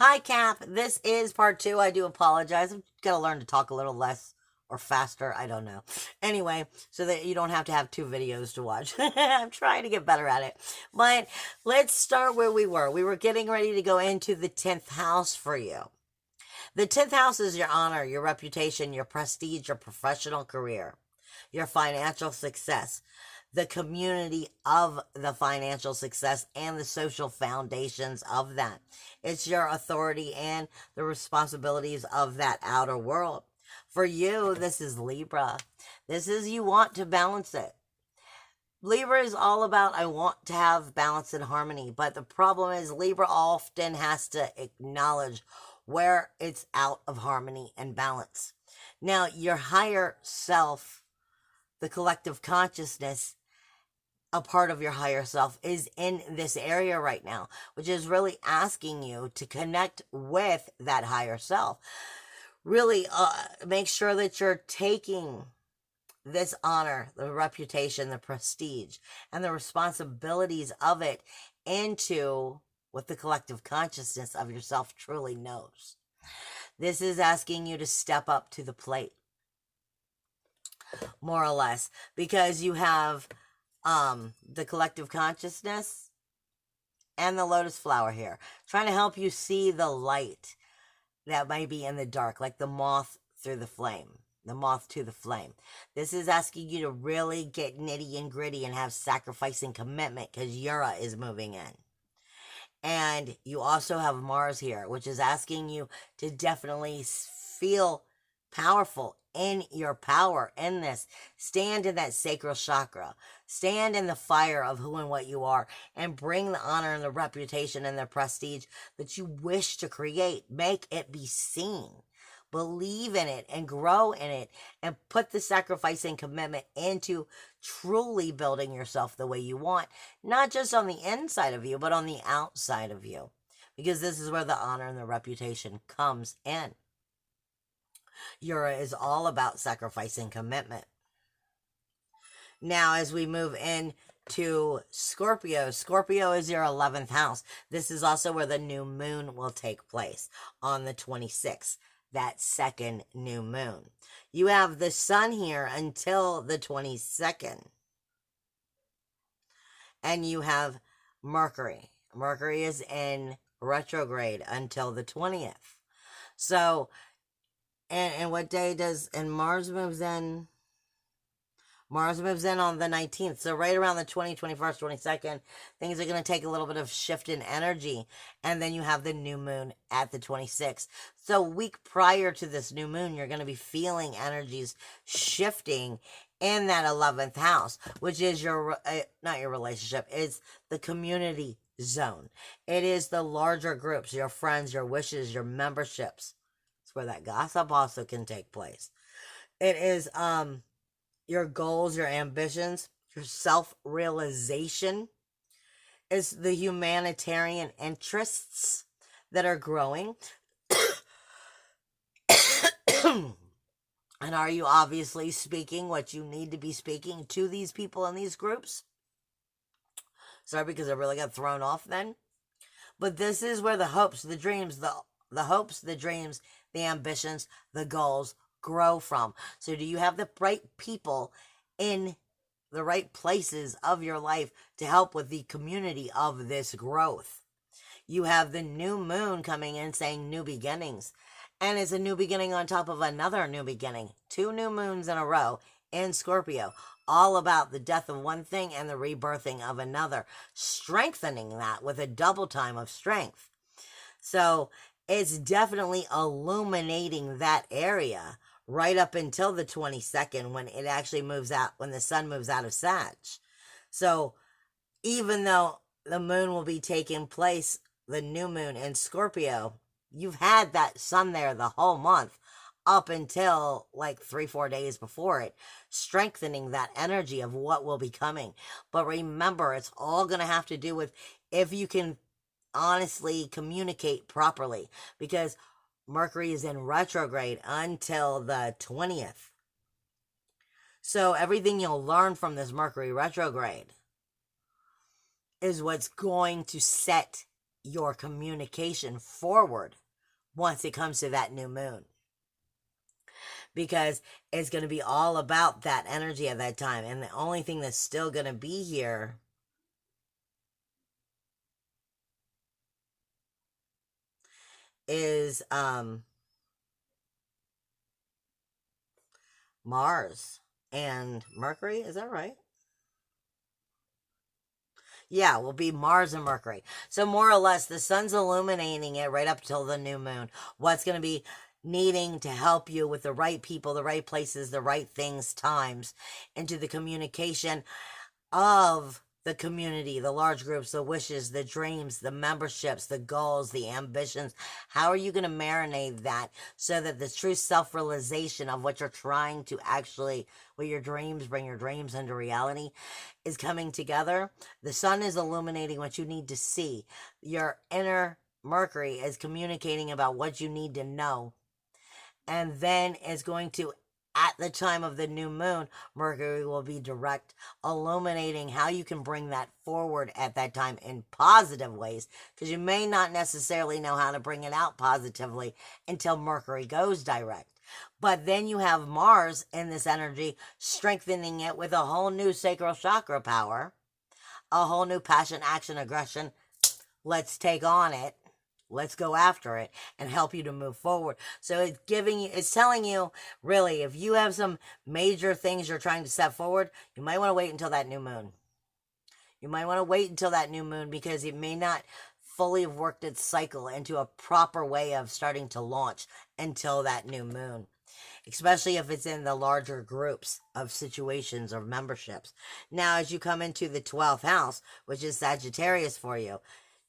Hi, Cap. This is part two. I do apologize. I'm gonna learn to talk a little less or faster. I don't know. Anyway, so that you don't have to have two videos to watch. I'm trying to get better at it. But let's start where we were. We were getting ready to go into the 10th house for you. The 10th house is your honor, your reputation, your prestige, your professional career, your financial success, the community of the financial success, and the social foundations of that. It's your authority and the responsibilities of that outer world. For you, this is Libra. This is you want to balance it. Libra is all about I want to have balance and harmony, but the problem is Libra often has to acknowledge where it's out of harmony and balance. Now, your higher self, the collective consciousness, a part of your higher self is in this area right now, which is really asking you to connect with that higher self. Really make sure that you're taking this honor, the reputation, the prestige, and the responsibilities of it into what the collective consciousness of yourself truly knows. This is asking you to step up to the plate, more or less, because you have the collective consciousness and the lotus flower here, trying to help you see the light that might be in the dark, like the moth through the flame, the moth to the flame. This is asking you to really get nitty and gritty and have sacrifice and commitment, because Ura is moving in. And you also have Mars here, which is asking you to definitely feel powerful in your power in this. Stand in that sacral chakra. Stand in the fire of who and what you are, and bring the honor and the reputation and the prestige that you wish to create. Make it be seen. Believe in it and grow in it, and put the sacrifice and commitment into truly building yourself the way you want, not just on the inside of you, but on the outside of you, because this is where the honor and the reputation comes in. Ura is all about sacrifice and commitment. Now, as we move into Scorpio, Scorpio is your 11th house. This is also where the new moon will take place on the 26th. That second new moon. You have the sun here until the 22nd. And you have Mercury. Mercury is in retrograde until the 20th. So, and what day does, and Mars moves in on the 19th. So right around the 20th, 21st, 22nd, things are going to take a little bit of shift in energy. And then you have the new moon at the 26th. So a week prior to this new moon, you're going to be feeling energies shifting in that 11th house, which is your, not your relationship, it's the community zone. It is the larger groups, your friends, your wishes, your memberships. It's where that gossip also can take place. It is, your goals, your ambitions, your self-realization. Is the humanitarian interests that are growing. And are you obviously speaking what you need to be speaking to these people in these groups? Sorry, because I really got thrown off then. But this is where the hopes, the dreams, the hopes, the dreams, the ambitions, the goals grow from. So do you have the right people in the right places of your life to help with the community of this growth? You have the new moon coming in saying new beginnings, and it's a new beginning on top of another new beginning. 2 new moons in a row in Scorpio, all about the death of one thing and the rebirthing of another, strengthening that with a double time of strength. So it's definitely illuminating that area right up until the 22nd, when it actually moves out, when the sun moves out of Sag. So even though the moon will be taking place, the new moon in Scorpio, you've had that sun there the whole month up until like 3-4 days before it, strengthening that energy of what will be coming. But remember, it's all going to have to do with if you can honestly communicate properly, because Mercury is in retrograde until the 20th. So everything you'll learn from this Mercury retrograde is what's going to set your communication forward once it comes to that new moon. Because it's going to be all about that energy at that time. And the only thing that's still going to be here is Mars and Mercury. Is that right? Yeah, will be Mars and Mercury. So more or less, the sun's illuminating it right up till the new moon. What's going to be needing to help you with the right people, the right places, the right things, times, into the communication of the community, the large groups, the wishes, the dreams, the memberships, the goals, the ambitions. How are you going to marinate that so that the true self-realization of what you're trying to actually, what your dreams, bring your dreams into reality, is coming together? The sun is illuminating what you need to see. Your inner Mercury is communicating about what you need to know. And then it's going to, at the time of the new moon, Mercury will be direct, illuminating how you can bring that forward at that time in positive ways, because you may not necessarily know how to bring it out positively until Mercury goes direct. But then you have Mars in this energy, strengthening it with a whole new sacral chakra power, a whole new passion, action, aggression. Let's take on it. Let's go after it and help you to move forward. So it's giving you, it's telling you, really, if you have some major things you're trying to set forward, you might want to wait until that new moon. You might want to wait until that new moon, because it may not fully have worked its cycle into a proper way of starting to launch until that new moon, especially if it's in the larger groups of situations or memberships. Now, as you come into the 12th house, which is Sagittarius for you,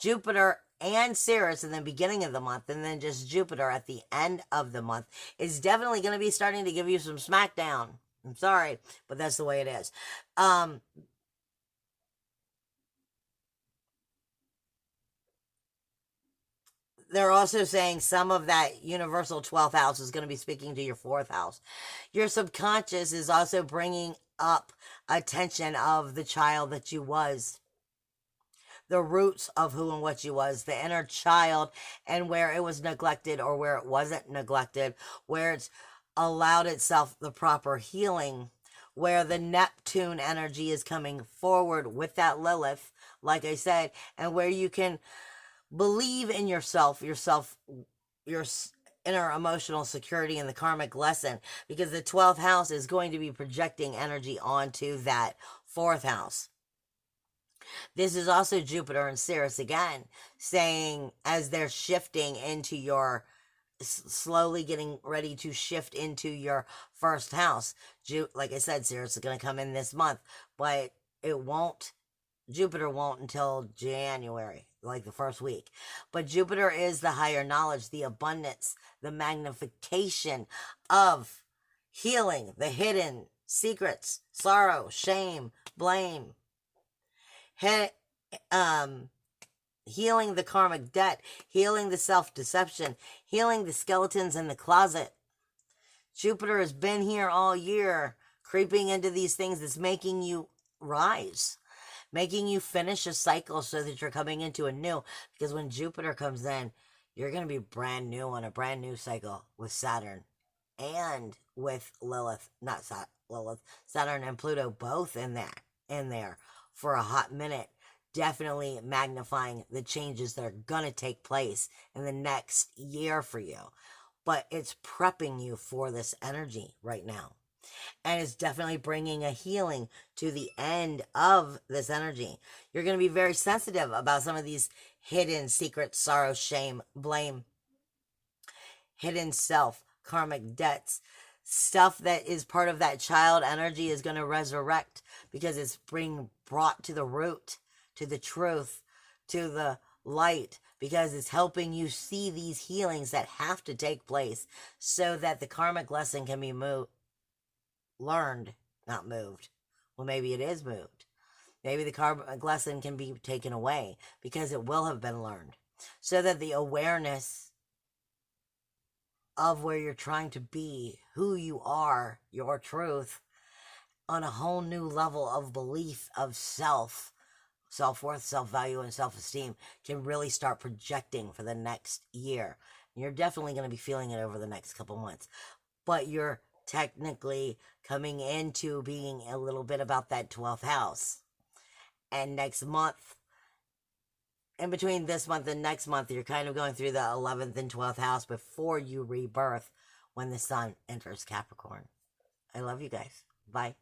Jupiter and Ceres in the beginning of the month, and then just Jupiter at the end of the month, is definitely going to be starting to give you some smackdown. I'm sorry, but that's the way it is. They're also saying some of that universal 12th house is going to be speaking to your 4th house. Your subconscious is also bringing up attention of the child that you was, the roots of who and what you was, the inner child, and where it was neglected or where it wasn't neglected, where it's allowed itself the proper healing, where the Neptune energy is coming forward with that Lilith, like I said, and where you can believe in yourself, your inner emotional security and the karmic lesson, because the 12th house is going to be projecting energy onto that 4th house. This is also Jupiter and Ceres again, saying as they're shifting into your, slowly getting ready to shift into your 1st house. Like I said, Ceres is going to come in this month, but it won't, Jupiter won't until January, like the first week. But Jupiter is the higher knowledge, the abundance, the magnification of healing, the hidden secrets, sorrow, shame, blame, healing the karmic debt, healing the self-deception, healing the skeletons in the closet. Jupiter has been here all year, creeping into these things that's making you rise, making you finish a cycle so that you're coming into a new, because when Jupiter comes in, you're going to be brand new on a brand new cycle with Saturn and with Lilith, not Lilith, Saturn and Pluto both in there for a hot minute, definitely magnifying the changes that are going to take place in the next year for you. But it's prepping you for this energy right now. And it's definitely bringing a healing to the end of this energy. You're going to be very sensitive about some of these hidden secrets, sorrow, shame, blame, hidden self, karmic debts. Stuff that is part of that child energy is going to resurrect, because it's being brought to the root, to the truth, to the light, because it's helping you see these healings that have to take place so that the karmic lesson can be learned, not moved. Well, maybe it is moved. Maybe the karmic lesson can be taken away because it will have been learned, so that the awareness of where you're trying to be, who you are, your truth, on a whole new level of belief of self, self-worth, self-value, and self-esteem can really start projecting for the next year. You're definitely going to be feeling it over the next couple months, but you're technically coming into being a little bit about that 12th house. And next month, in between this month and next month, you're kind of going through the 11th and 12th house before you rebirth when the sun enters Capricorn. I love you guys. Bye.